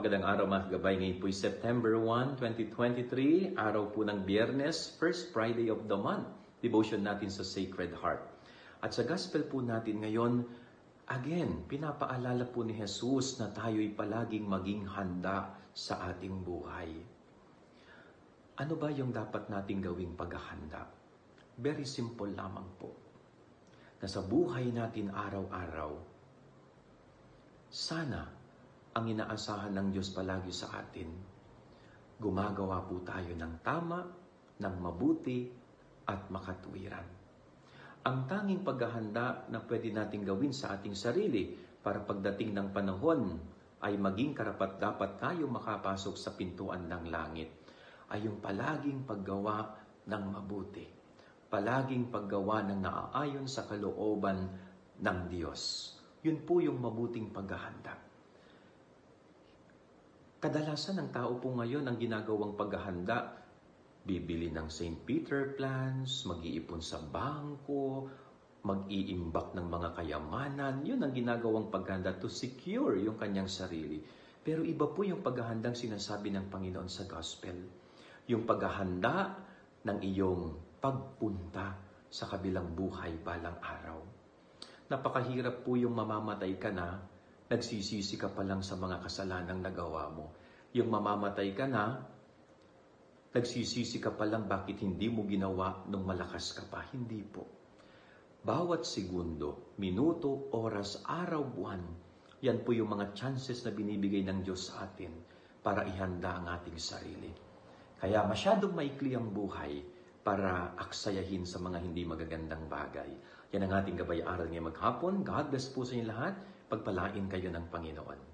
Magandang araw mga kagabay. Ngayon po September 1, 2023, araw po ng Biyernes, first Friday of the month. Devotion natin sa Sacred Heart. At sa gospel po natin ngayon, again, pinapaalala po ni Jesus na tayo'y palaging maging handa sa ating buhay. Ano ba yung dapat nating gawing paghahanda? Very simple lamang po. Na sa buhay natin araw-araw, sana ang inaasahan ng Diyos palagi sa atin, gumagawa po tayo ng tama, ng mabuti, at makatuwiran. Ang tanging paghahanda na pwede nating gawin sa ating sarili para pagdating ng panahon ay maging karapat-dapat tayo makapasok sa pintuan ng langit ay yung palaging paggawa ng mabuti, palaging paggawa ng naaayon sa kalooban ng Diyos. Yun po yung mabuting paghahanda. Kadalasan ng tao po ngayon ang ginagawang paghahanda, bibili ng St. Peter plans, mag-iipon sa bangko, mag-iimbak ng mga kayamanan. Yun ang ginagawang paghahanda to secure yung kanyang sarili. Pero iba po yung paghahandang sinasabi ng Panginoon sa Gospel. Yung paghahanda ng iyong pagpunta sa kabilang buhay balang araw. Napakahirap po yung mamamatay ka na, nagsisisi ka pa lang sa mga kasalanang nagawa mo. Yung mamamatay ka na, nagsisisi ka pa lang bakit hindi mo ginawa nung malakas ka pa. Hindi po. Bawat segundo, minuto, oras, araw, buwan, yan po yung mga chances na binibigay ng Diyos sa atin para ihanda ang ating sarili. Kaya masyadong maikli ang buhay para aksayahin sa mga hindi magagandang bagay. Yan ang ating gabay-aral ngayong maghapon. God bless po sa inyo lahat. Pagpalain kayo ng Panginoon.